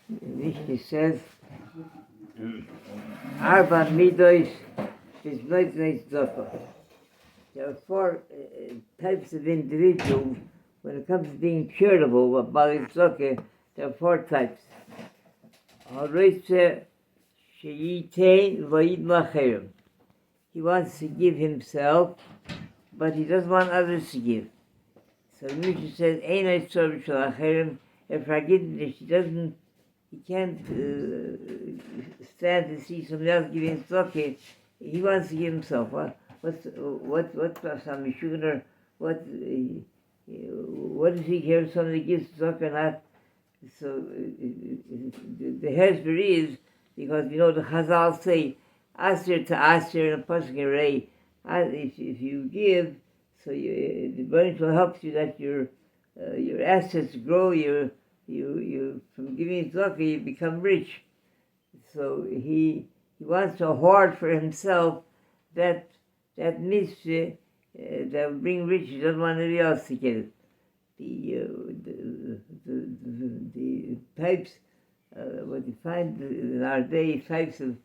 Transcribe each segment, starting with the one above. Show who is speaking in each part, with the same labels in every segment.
Speaker 1: Mishnah says, Arba Midos is not tzedakah. There are four types of individuals. When it comes to being charitable about tzedakah, there are four types. Haroitze sheyitain v'yid lacherim. He wants to give himself, but he doesn't want others to give. So the Mishnah says, "Ein ha'tzor shel acherim." If forgiveness, he can't stand to see somebody else giving tzedakah. He wants to give himself. What's some mishuner? What does he care if somebody gives tzedakah or not? So the hesper is because the Chazal say asir to asir and a person can ray. If you give, so the burning will help you that your assets grow. You from giving tzedakah you become rich. So he wants to hoard for himself that mitzvah that will bring riches. He doesn't want anybody else to get it. The types, what you find in our day, types of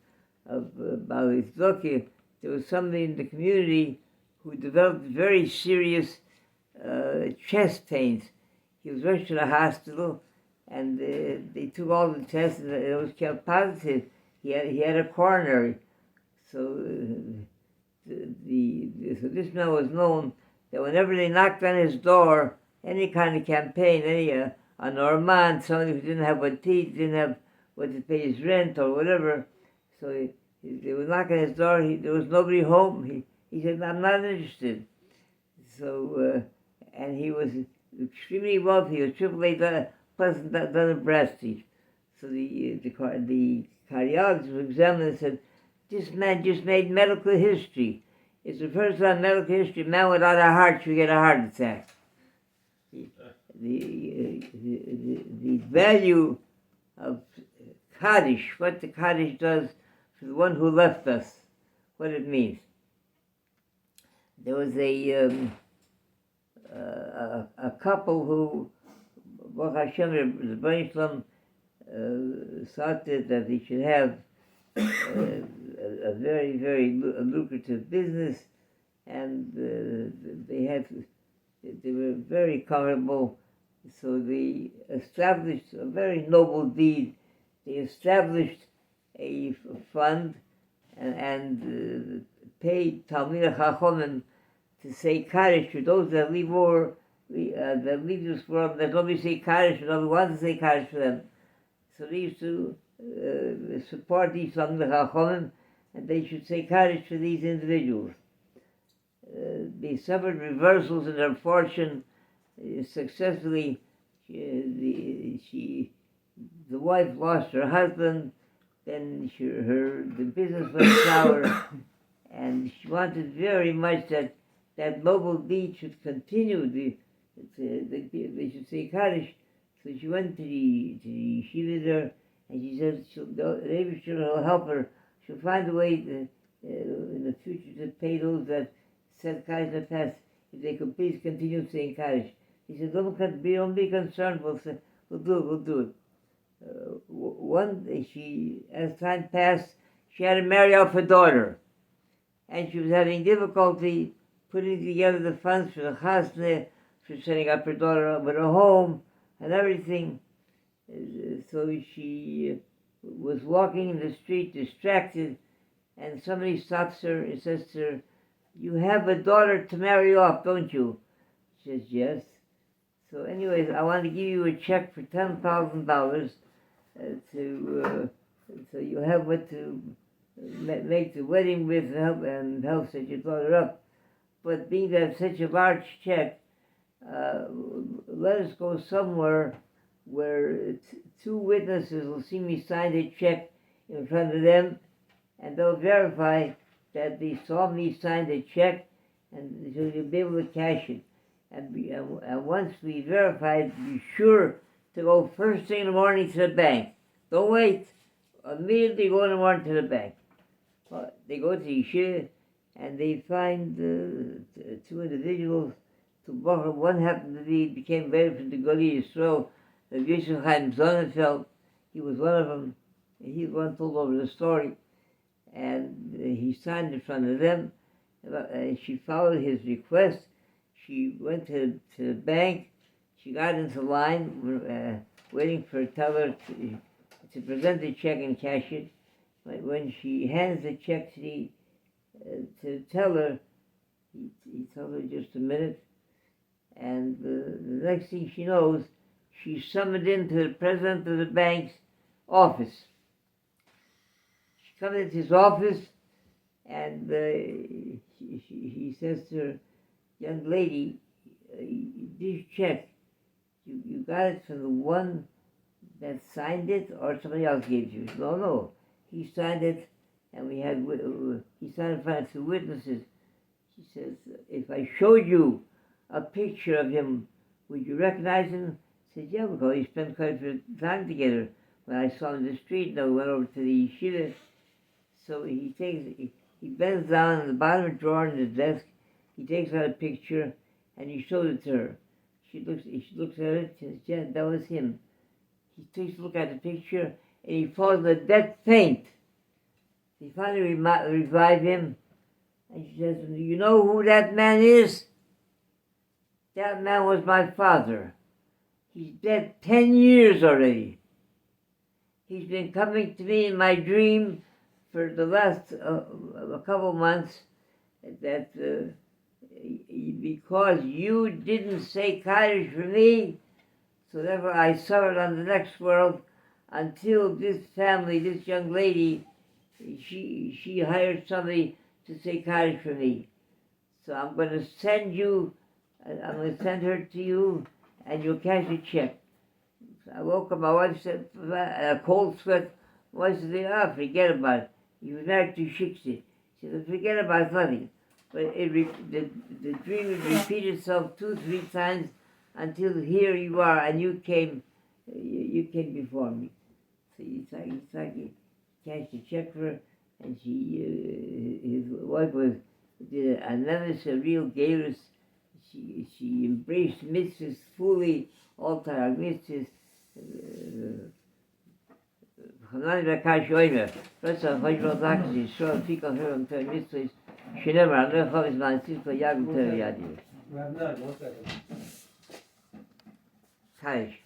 Speaker 1: Baalei Tzedakah, there was somebody in the community who developed very serious chest pains. He was rushed to the hospital, and they took all the tests, and it was kept positive. He had a coronary. So so this man was known that whenever they knocked on his door, any kind of campaign, a Norman, somebody who didn't have what to eat, didn't have what to pay his rent or whatever, so they would knock on his door. There was nobody home. He said, "I'm not interested." So and he was extremely wealthy. He was AAA plus done a breast teeth. So the cardiologist examined and said, "This man just made medical history. It's the first time in medical history a man without a heart should get a heart attack." The value of Kaddish, what the Kaddish does for the one who left us, what it means. There was a couple who, Baruch Hashem, the Rebbe Shalom started that they should have a very, very lucrative business, and they were very comfortable. So they established a very noble deed. They established a fund and paid Talmidei Chachomim to say Kaddish for those that leave that leave this world, that nobody say Kaddish, nobody wants to say Kaddish for them. So they used to support these Talmidei Chachomim, and they should say Kaddish for these individuals. They suffered reversals in their fortune successfully. The wife lost her husband, then the business went sour, and she wanted very much that noble deed should continue. They should say Kaddish. So she went to the yeshiva there, and she said the Rebbe will help her. She'll find a way in the future to pay those that said Kaddish in the past, if they could please continue saying Kaddish. He said, don't be concerned, we'll do it. One day, as time passed, she had to marry off her daughter, and she was having difficulty putting together the funds for the chasna, for setting up her daughter with a home and everything. So she was walking in the street distracted, and somebody stops her and says to her, "You have a daughter to marry off, don't you?" She says, "Yes." So anyways, I want to give you a check for $10,000 so you have what to make the wedding with and help set your daughter up. But being that such a large check, let us go somewhere where two witnesses will see me sign a check in front of them, and they'll verify that they saw me sign the check, and so you'll be able to cash it. And once we verify it, be sure to go first thing in the morning to the bank. Don't wait. Immediately go in the morning to the bank. They go to yeshiva, and they find two individuals. One happened to became very from the Goli Yisrael, the Yisrael Chaim Sonnenfeld. he was one of them. He one told over the story, and he signed in front of them. She followed his request. She went to the bank. She got into line, waiting for a teller to present the check and cash it. But when she hands the check to the teller, he told her just a minute. And the next thing she knows, she's summoned into the president of the bank's office. She comes into his office, and he says to her, young lady, this check, you got it from the one that signed it, or somebody else gave it to you? No, he signed it, and he signed in front of two witnesses. She says, if I showed you a picture of him, would you recognize him? I said, yeah, because we spent quite a bit of time together. When I saw him in the street, and I went over to the yeshiva. So he bends down in the bottom drawer in his desk. He takes out a picture, and he shows it to her. She looks at it. She says, yeah, that was him. He takes a look at the picture, and he falls in a dead faint. He finally revive him, and she says, you know who that man is? That man was my father. He's dead 10 years already. He's been coming to me in my dream for the last a couple months, that because you didn't say Kaddish for me, so therefore I suffered on the next world until this family, this young lady, she hired somebody to say Kaddish for me. So I'm going to send her to you, and you'll cash a check. So I woke up, my wife said, a cold sweat. My wife said, forget about it. You were married to Shikshi. She said, forget about nothing. But the dream would repeat itself 2-3 times until here you are, and you came before me. So he cashed a check for her, and his wife did a nemes, a real gairus. She embraced mitzvahs fully, all Torah mitzvahs. Hanani Bakash Yoimer, first of all, Zakis, Yisrael, Fikal Hiram, Torah mitzvahs, Shinemar, Alechav is man, Tzidko Yagim Torah Yadi. Kaddish.